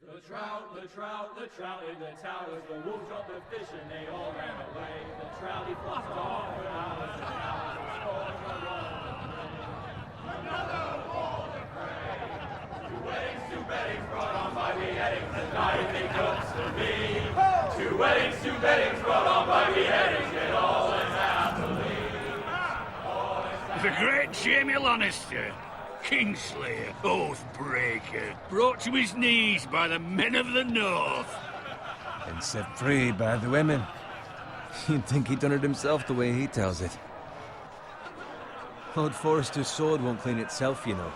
The trout in the towers. The wolves dropped the fish and they all ran away. The trout he flopped off for hours and hours. The scores are rolling. Another wall to pray. Two weddings brought on by beheadings. The night they cooks to me. Two weddings brought on by beheadings. It all ends happily. The great Jamie Lannister, Kingslayer, Oathbreaker, brought to his knees by the men of the North. And set free by the women. You'd think he'd done it himself the way he tells it. Lord Forrester's sword won't clean itself, you know.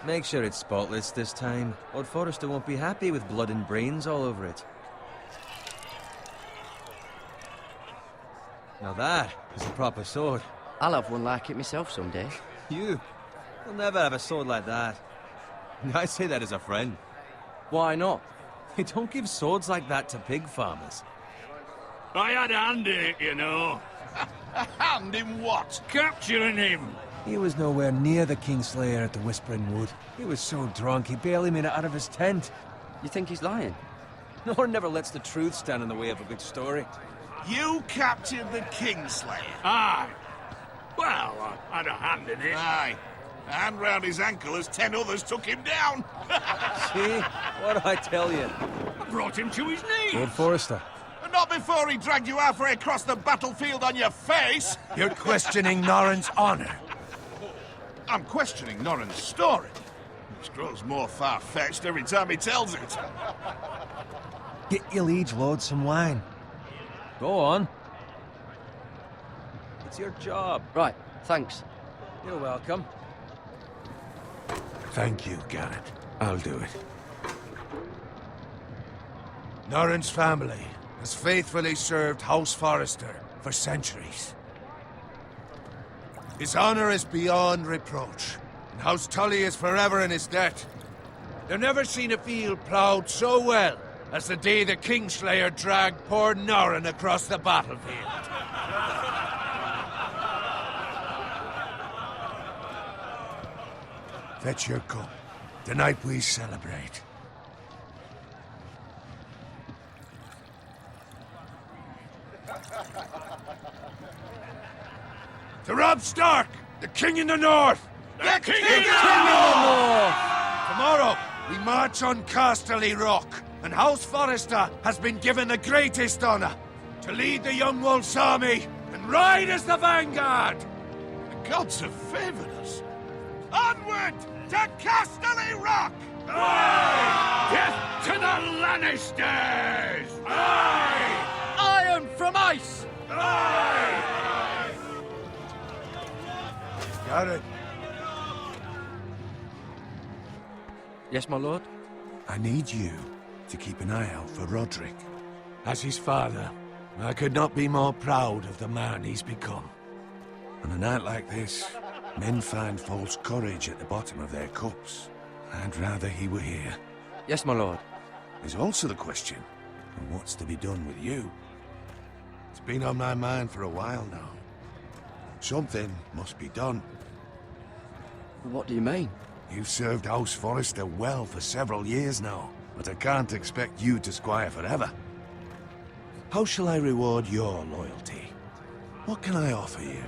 Make sure it's spotless this time. Lord Forrester won't be happy with blood and brains all over it. Now that is a proper sword. I'll have one like it myself someday. You? You'll never have a sword like that. I say that as a friend. Why not? You don't give swords like that to pig farmers. I had a hand in it, you know. A hand in what? Capturing him. He was nowhere near the Kingslayer at the Whispering Wood. He was so drunk he barely made it out of his tent. You think he's lying? Nor never lets the truth stand in the way of a good story. You captured the Kingslayer? Aye. Well, I had a hand in it. Aye. A hand round his ankle as 10 others took him down. See? What do I tell you? I brought him to his knees. Lord Forrester. And not before he dragged you halfway across the battlefield on your face. You're questioning Norrin's honor. I'm questioning Norrin's story, which grows more far-fetched every time he tells it. Get your liege lord some wine. Go on. It's your job. Right, thanks. You're welcome. Thank you, Garrett. I'll do it. Norrin's family has faithfully served House Forrester for centuries. His honor is beyond reproach, and House Tully is forever in his debt. They've never seen a field ploughed so well as the day the Kingslayer dragged poor Norrin across the battlefield. Fetch your cup. Tonight we celebrate. To Robb Stark, the King in the North! The King in the North! Tomorrow, we march on Casterly Rock, and House Forrester has been given the greatest honor to lead the Young Wolf's army and ride as the vanguard! The gods have favored us. Onward to Casterly Rock! Aye! Death to the Lannisters! Aye! Iron from ice! Aye! Garrett, Yes, my lord? I need you to keep an eye out for Roderick. As his father, I could not be more proud of the man he's become. On a night like this, men find false courage at the bottom of their cups. I'd rather he were here. Yes, my lord. There's also the question of what's to be done with you. It's been on my mind for a while now. Something must be done. What do you mean? You've served House Forrester well for several years now, but I can't expect you to squire forever. How shall I reward your loyalty? What can I offer you?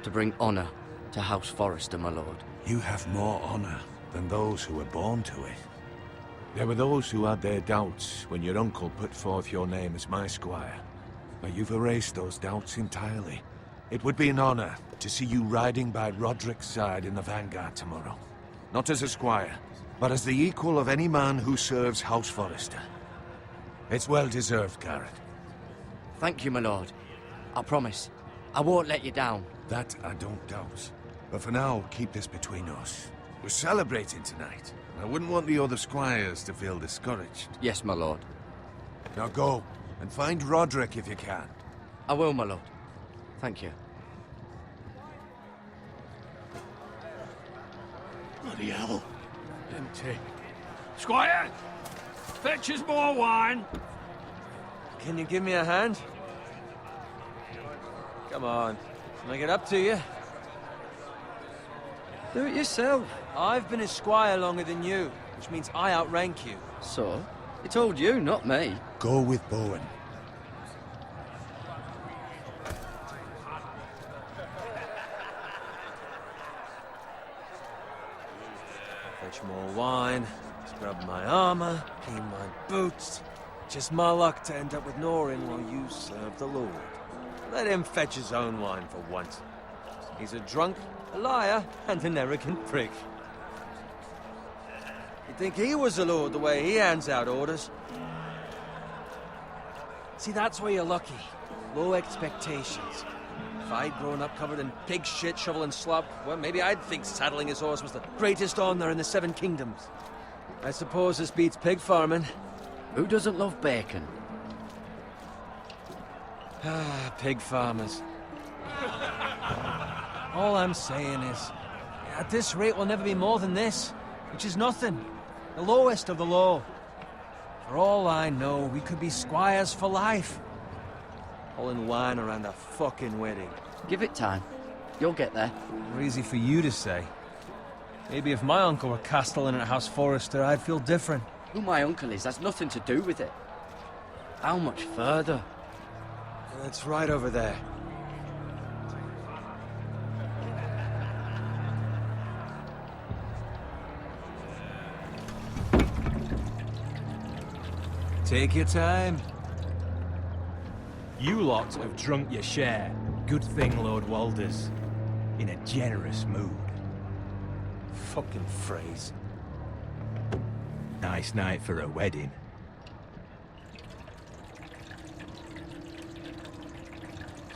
To bring honor to House Forrester, my lord. You have more honor than those who were born to it. There were those who had their doubts when your uncle put forth your name as my squire. But you've erased those doubts entirely. It would be an honor to see you riding by Roderick's side in the vanguard tomorrow. Not as a squire, but as the equal of any man who serves House Forrester. It's well deserved, Garrett. Thank you, my lord. I promise. I won't let you down. That I don't doubt. But for now, keep this between us. We're celebrating tonight. I wouldn't want the other squires to feel discouraged. Yes, my lord. Now go, and find Roderick if you can. I will, my lord. Thank you. Bloody hell. Empty. Squire! Fetch us more wine. Can you give me a hand? Come on. Can I get up to you? Do it yourself. I've been a squire longer than you, which means I outrank you. So? He told you, not me. Go with Bowen. Fetch more wine, scrub my armor, clean my boots. Just my luck to end up with Norin while you serve the Lord. Let him fetch his own wine for once. He's a drunk, a liar, and an arrogant prick. You'd think he was a lord the way he hands out orders. See, that's where you're lucky. Low expectations. If I'd grown up covered in pig shit, shovel and slop, well, maybe I'd think saddling his horse was the greatest honor in the Seven Kingdoms. I suppose this beats pig farming. Who doesn't love bacon? Ah, pig farmers. All I'm saying is, at this rate we'll never be more than this, which is nothing. The lowest of the low. For all I know, we could be squires for life. Pulling wine around a fucking wedding. Give it time. You'll get there. More easy for you to say. Maybe if my uncle were castellan at House Forrester, I'd feel different. Who my uncle is has nothing to do with it. How much further? It's right over there. Take your time. You lot have drunk your share. Good thing Lord Walder's in a generous mood. Fucking phrase. Nice night for a wedding.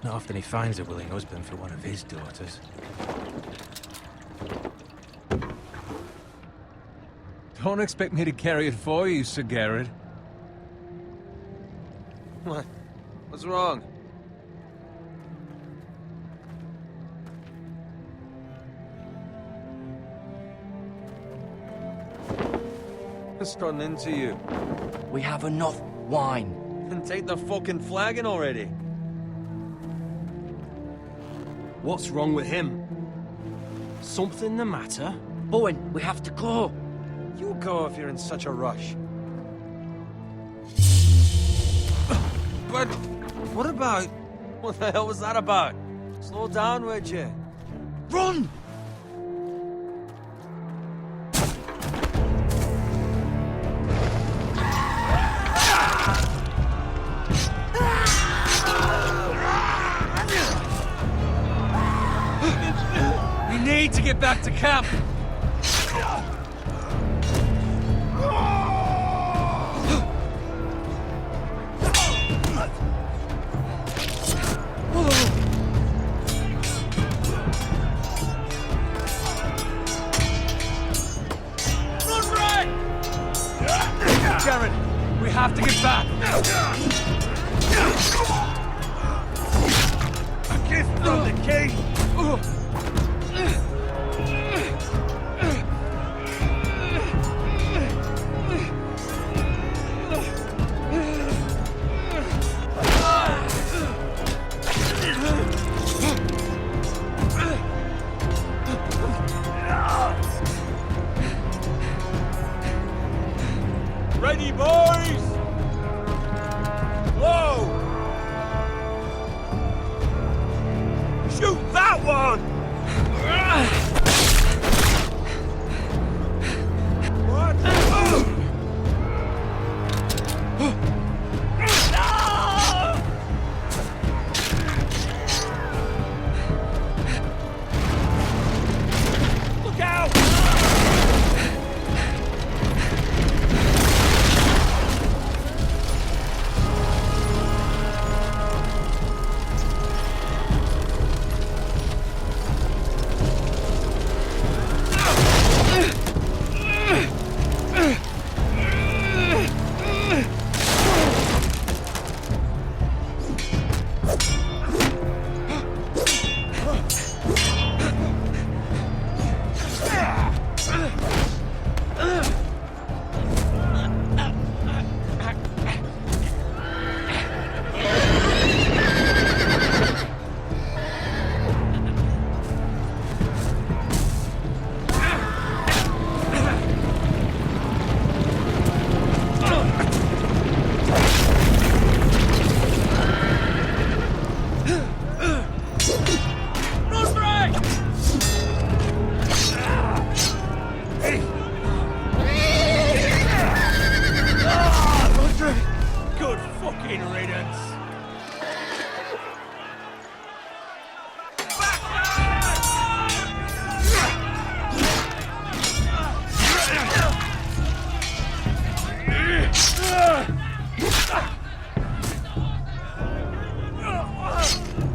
Not often he finds a willing husband for one of his daughters. Don't expect me to carry it for you, Sir Garrett. What? What's wrong? What's gotten into you? We have enough wine. Then take the fucking flagon already. What's wrong with him? Something the matter? Bowen, we have to go. You go if you're in such a rush. But what about... What the hell was that about? Slow down, would you? Run! We need to get back to camp. Garrett, we have to get back. A gift from the king. Ready, boys! Whoa! Shoot that one! What? Look out!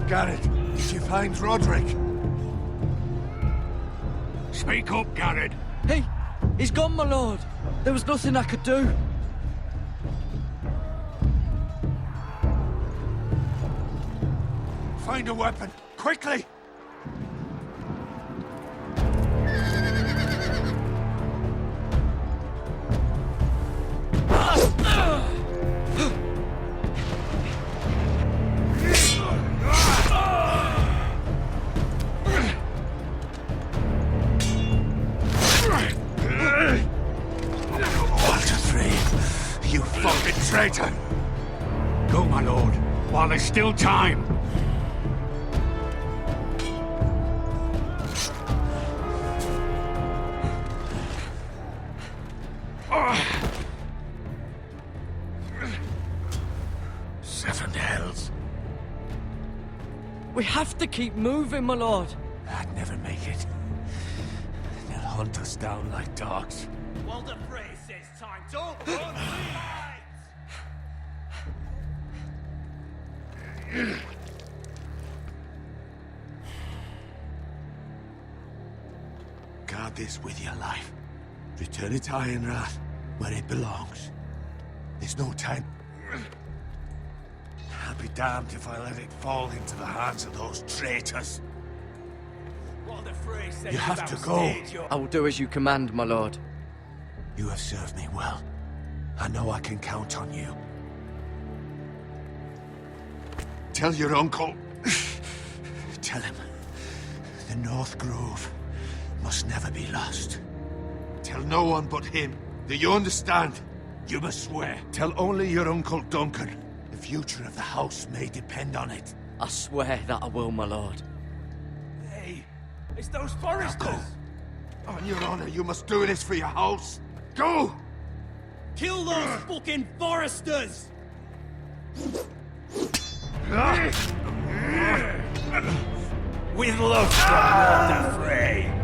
Garrett, did you find Roderick? Speak up, Garrett. He's gone, my lord. There was nothing I could do. Find a weapon, quickly! Walter Frey, you fucking traitor! Go, my lord, while there's still time. Seven hells. We have to keep moving, my lord. I'd never make it. They'll hunt us down like dogs. Walder Frey says time. Don't run, fight! Guard this with your life. Return it to Ironrath, where it belongs. There's no time. I'll be damned if I let it fall into the hands of those traitors. Walder Frey says You have to go. I will do as you command, my lord. You have served me well. I know I can count on you. Tell your uncle. Tell him. The North Grove must never be lost. Tell no one but him. Do you understand? You must swear. Tell only your Uncle Duncan. The future of the house may depend on it. I swear that I will, my lord. Hey, it's those foresters. Go. On your honor, you must do this for your house. Go! Kill those fucking foresters! With love from Walter Frey.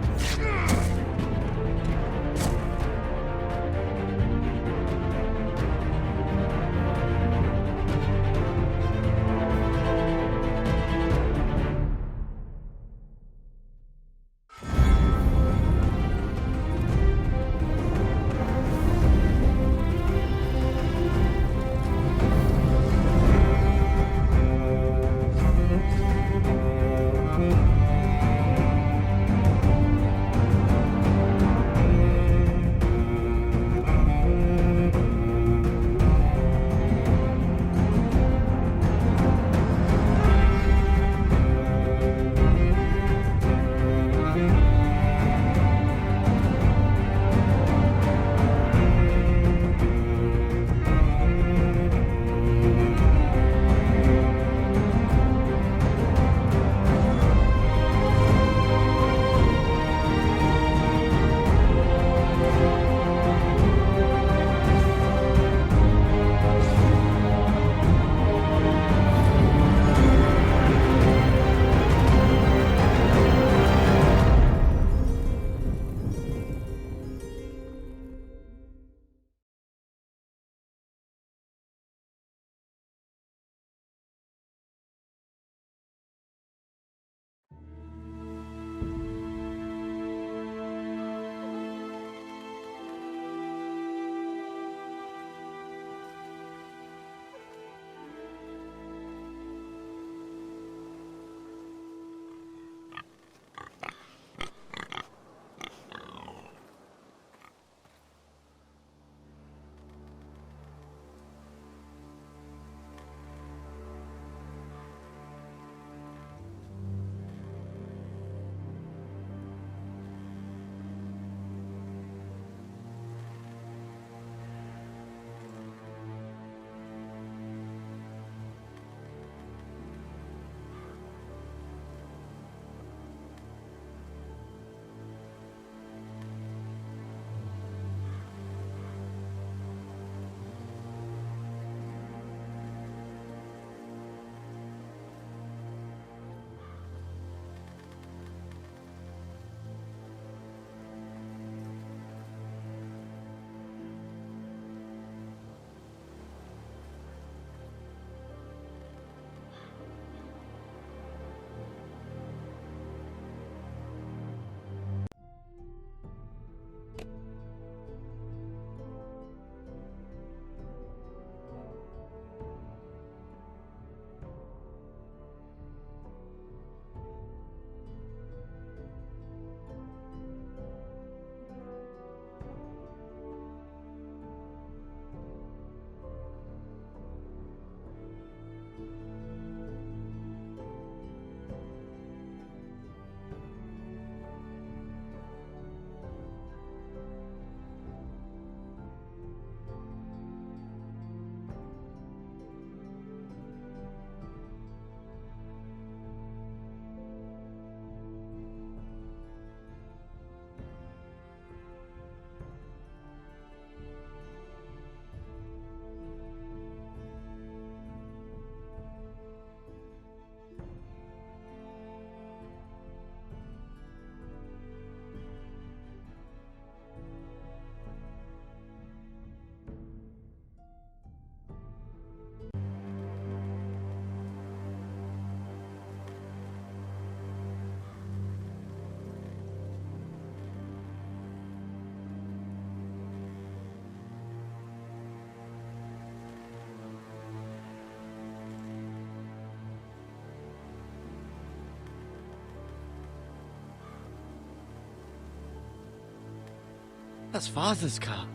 That's Father's car.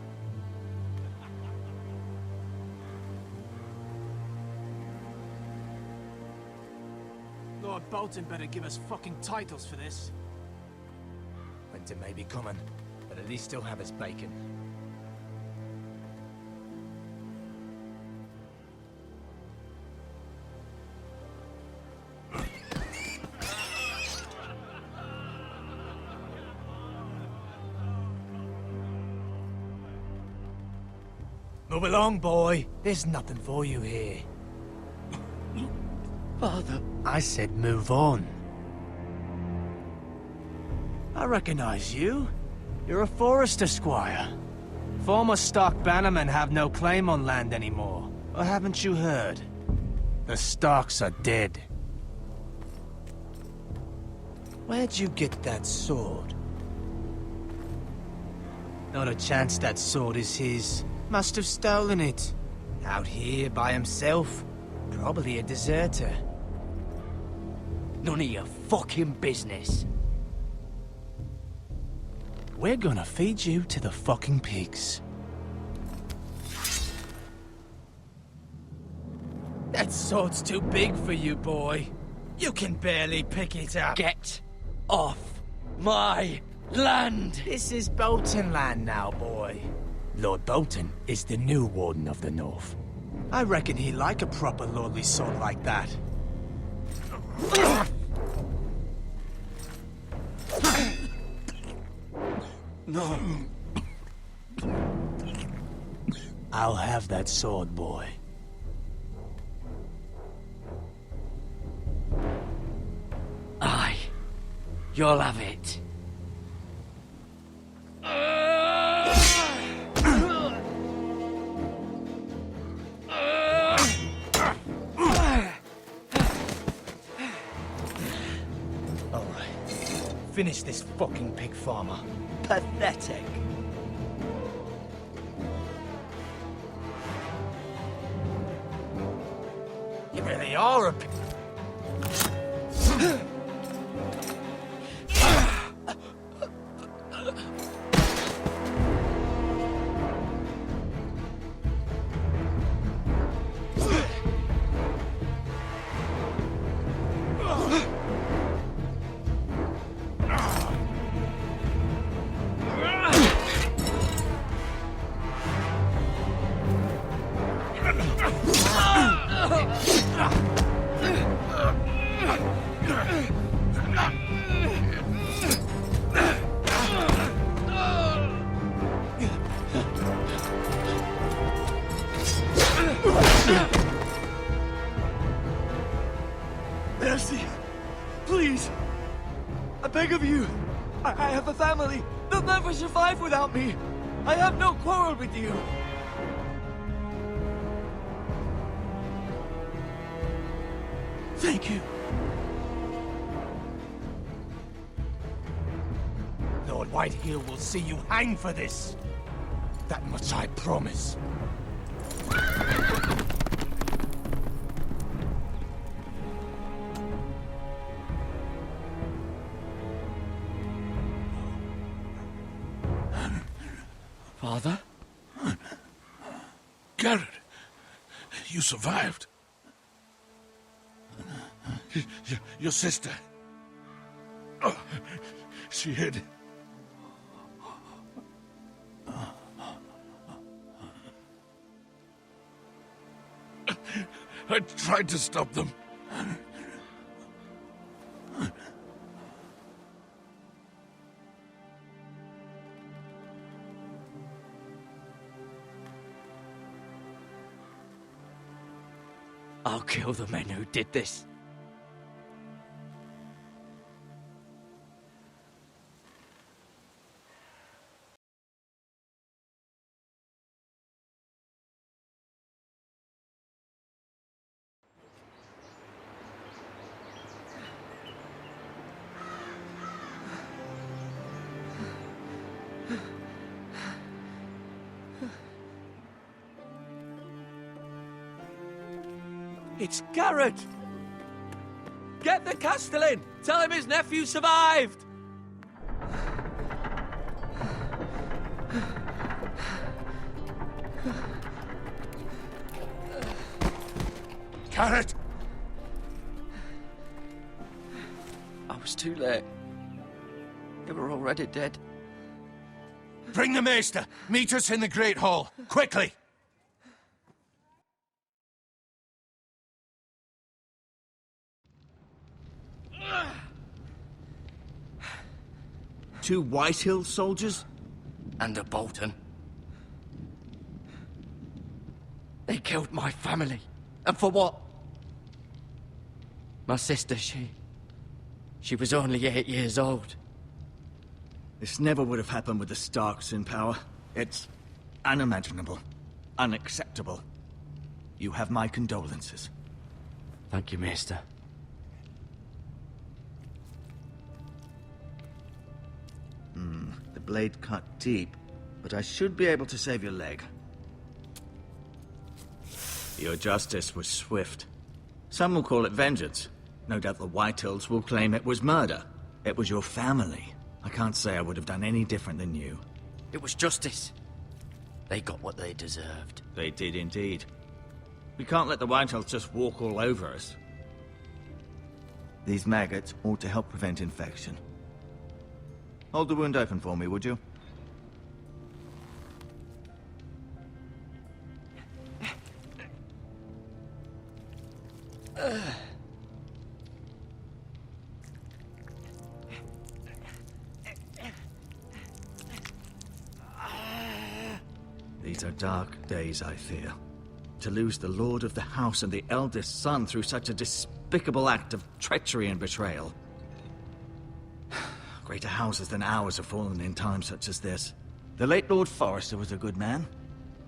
Lord Bolton better give us fucking titles for this. Winter may be coming, but at least he'll have his bacon. Move along, boy. There's nothing for you here. Father. I said move on. I recognize you. You're a Forrester squire. Former Stark bannermen have no claim on land anymore. Or haven't you heard? The Starks are dead. Where'd you get that sword? Not a chance that sword is his. Must have stolen it. Out here by himself. Probably a deserter. None of your fucking business. We're gonna feed you to the fucking pigs. That sword's too big for you, boy. You can barely pick it up. Get off my land! This is Bolton land now, boy. Lord Bolton is the new Warden of the North. I reckon he'd like a proper lordly sword like that. No. I'll have that sword, boy. Aye. You'll have it. Finish this fucking pig farmer. Pathetic. You really are a pig. Mercy! Please! I beg of you! I have a family! They'll never survive without me! I have no quarrel with you! Thank you! Lord Whitehill will see you hang for this. That much I promise. Father? Garrett, you survived. Your sister. Oh, she hid. I tried to stop them. I'll kill the men who did this. It's Garrett! Get the Castellan! Tell him his nephew survived! Carrot! I was too late. They were already dead. Bring the maester! Meet us in the Great Hall! Quickly! Two Whitehill soldiers? And a Bolton. They killed my family. And for what? My sister, she was only 8 years old. This never would have happened with the Starks in power. It's unimaginable. Unacceptable. You have my condolences. Thank you, Maester. The blade cut deep, but I should be able to save your leg. Your justice was swift. Some will call it vengeance. No doubt the Whitehills will claim it was murder. It was your family. I can't say I would have done any different than you. It was justice. They got what they deserved. They did indeed. We can't let the Whitehills just walk all over us. These maggots ought to help prevent infection. Hold the wound open for me, would you? These are dark days, I fear. To lose the lord of the house and the eldest son through such a despicable act of treachery and betrayal. Greater houses than ours have fallen in times such as this. The late Lord Forrester was a good man.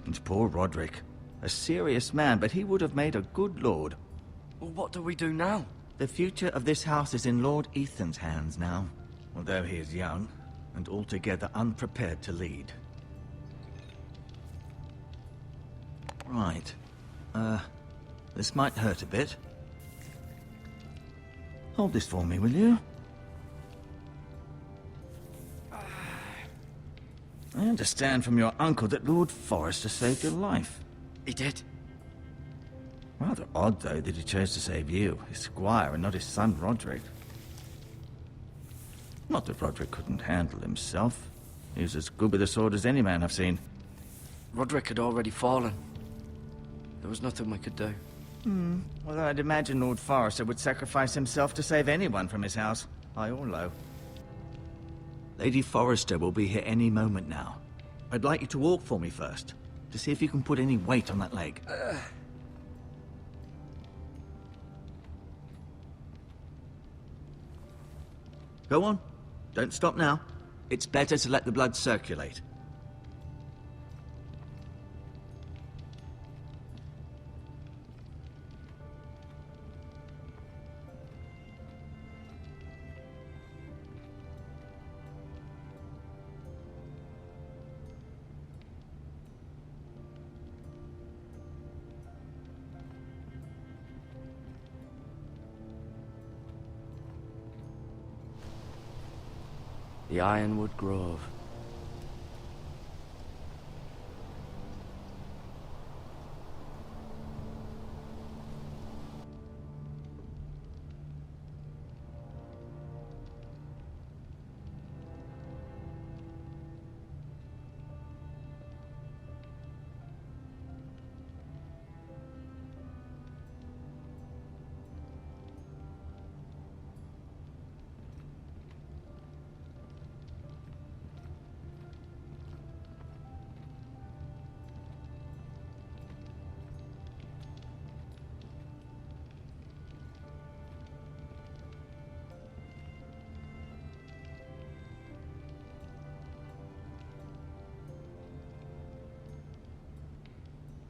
And poor Roderick. A serious man, but he would have made a good lord. Well, what do we do now? The future of this house is in Lord Ethan's hands now. Although he is young, and altogether unprepared to lead. Right. This might hurt a bit. Hold this for me, will you? I understand from your uncle that Lord Forrester saved your life. He did. Rather odd, though, that he chose to save you, his squire, and not his son, Roderick. Not that Roderick couldn't handle himself. He was as good with a sword as any man I've seen. Roderick had already fallen. There was nothing we could do. Although I'd imagine Lord Forrester would sacrifice himself to save anyone from his house, high or low. Lady Forrester will be here any moment now. I'd like you to walk for me first, to see if you can put any weight on that leg. Go on. Don't stop now. It's better to let the blood circulate. The Ironwood Grove.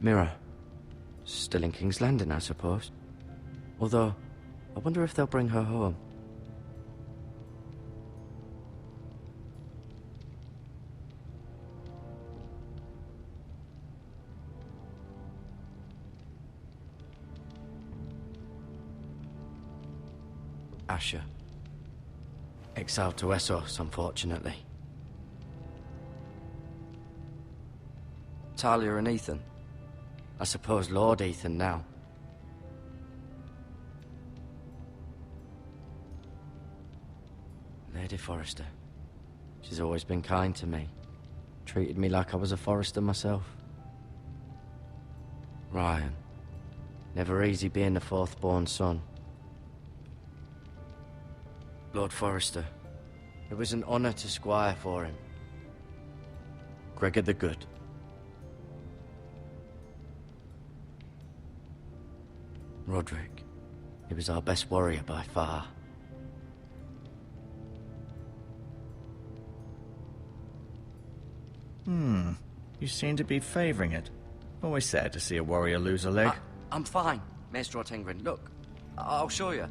Mirror. Still in King's Landing, I suppose. Although, I wonder if they'll bring her home. Asher. Exiled to Essos, unfortunately. Talia and Ethan. I suppose Lord Ethan now. Lady Forrester. She's always been kind to me. Treated me like I was a Forrester myself. Ryan. Never easy being the fourth-born son. Lord Forrester. It was an honor to squire for him. Gregor the Good. Roderick. He was our best warrior by far. You seem to be favoring it. Always sad to see a warrior lose a leg. I'm fine, Maester Ortengren. Look, I'll show you.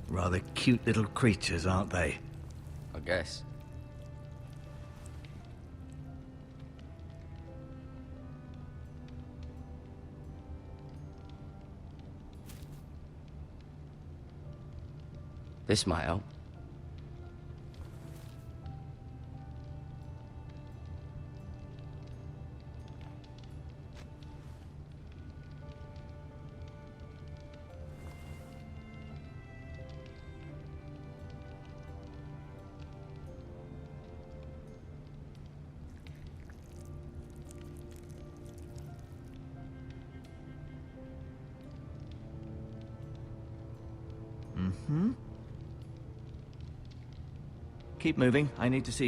Rather cute little creatures, aren't they? I guess. This might help. Keep moving. I need to see